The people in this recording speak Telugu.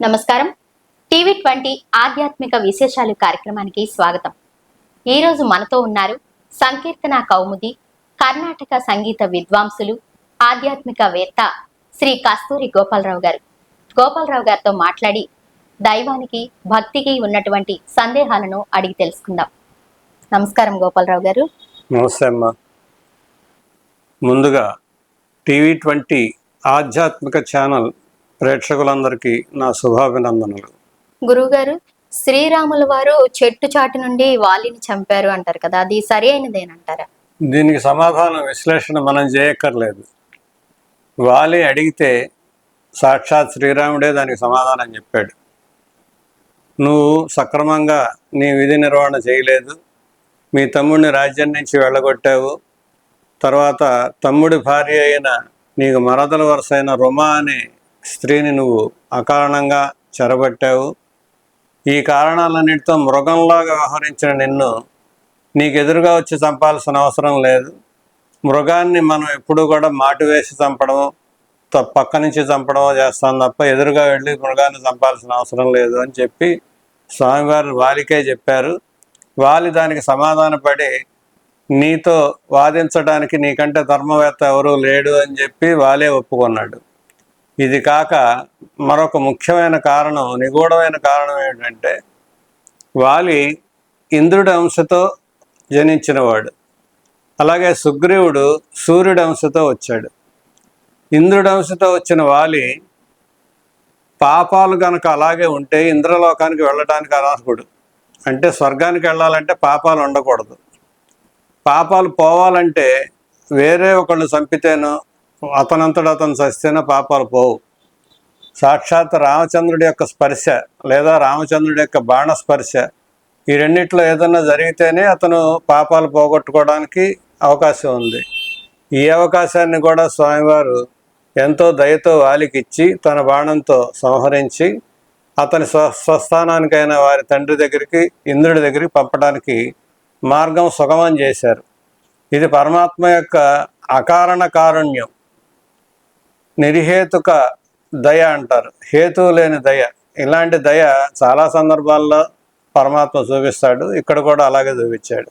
నమస్కారం. టీవీ20 ఆధ్యాత్మిక విశేషాలు కార్యక్రమానికి స్వాగతం. ఈ రోజు మనతో ఉన్నారు సంకీర్తన కౌముది, కర్ణాటక సంగీత విద్వాంసులు, ఆధ్యాత్మికవేత్త శ్రీ కస్తూరి గోపాలరావు గారు. గోపాలరావు గారితో మాట్లాడి దైవానికి, భక్తికి ఉన్నటువంటి సందేహాలను అడిగి తెలుసుకుందాం. నమస్కారం గోపాలరావు గారు. నమస్తే అమ్మా. ముందుగా టీవీ20 ఆధ్యాత్మిక ఛానల్ ప్రేక్షకులందరికీ నా శుభాభినందనలు. గురువుగారు, శ్రీరాముల వారు చెట్టు చాటు నుండి వాలిని చంపారు అంటారు కదా, అది సరి అయినదేనంటారా? దీనికి సమాధానం విశ్లేషణ మనం చేయక్కర్లేదు. వాలి అడిగితే సాక్షాత్ శ్రీరాముడే దానికి సమాధానం చెప్పాడు. నువ్వు సక్రమంగా నీ విధి నిర్వహణ చేయలేదు, మీ తమ్ముడిని రాజ్యం నుంచి వెళ్ళగొట్టావు, తర్వాత తమ్ముడి భార్య అయిన నీకు మరదల వరుస అయిన రుమా అనే స్త్రీని నువ్వు అకారణంగా చెరబట్టావు. ఈ కారణాలన్నిటితో మృగంలాగా వ్యవహరించిన నిన్ను నీకు ఎదురుగా వచ్చి చంపాల్సిన అవసరం లేదు. మృగాన్ని మనం ఎప్పుడూ కూడా మాటు వేసి చంపడము, పక్క నుంచి చంపడమో చేస్తాం తప్ప ఎదురుగా వెళ్ళి మృగాన్ని చంపాల్సిన అవసరం లేదు అని చెప్పి స్వామివారు వాలికే చెప్పారు. వాలి దానికి సమాధానపడి నీతో వాదించడానికి నీకంటే ధర్మవేత్త ఎవరూ లేడు అని చెప్పి వాలే ఒప్పుకున్నాడు. ఇది కాక మరొక ముఖ్యమైన కారణం, నిగూఢమైన కారణం ఏంటంటే వాలి ఇంద్రుడి అంశతో జనించినవాడు. అలాగే సుగ్రీవుడు సూర్యుడి అంశతో వచ్చాడు. ఇంద్రుడి అంశతో వచ్చిన వాలి పాపాలు కనుక అలాగే ఉంటే ఇంద్రలోకానికి వెళ్ళడానికి అనర్హుడు. అంటే స్వర్గానికి వెళ్ళాలంటే పాపాలు ఉండకూడదు. పాపాలు పోవాలంటే వేరే ఒకళ్ళు చంపితేనో అతనంతట అతను చస్తేనో పాపాలు పోవు. సాక్షాత్ రామచంద్రుడి యొక్క స్పర్శ లేదా రామచంద్రుడి యొక్క బాణ స్పర్శ, ఈ రెండిట్లో ఏదన్నా జరిగితేనే అతను పాపాలు పోగొట్టుకోవడానికి అవకాశం ఉంది. ఈ అవకాశాన్ని కూడా స్వామివారు ఎంతో దయతో వాలికిచ్చి తన బాణంతో సంహరించి అతని స్వస్థానానికైనా వారి తండ్రి దగ్గరికి, ఇంద్రుడి దగ్గరికి పంపడానికి మార్గం సుగమం చేశారు. ఇది పరమాత్మ యొక్క అకారణ కారుణ్యం, నిర్హేతుక దయ అంటారు, హేతువు లేని దయ. ఇలాంటి దయ చాలా సందర్భాల్లో పరమాత్మ చూపిస్తాడు, ఇక్కడ కూడా అలాగే చూపించాడు.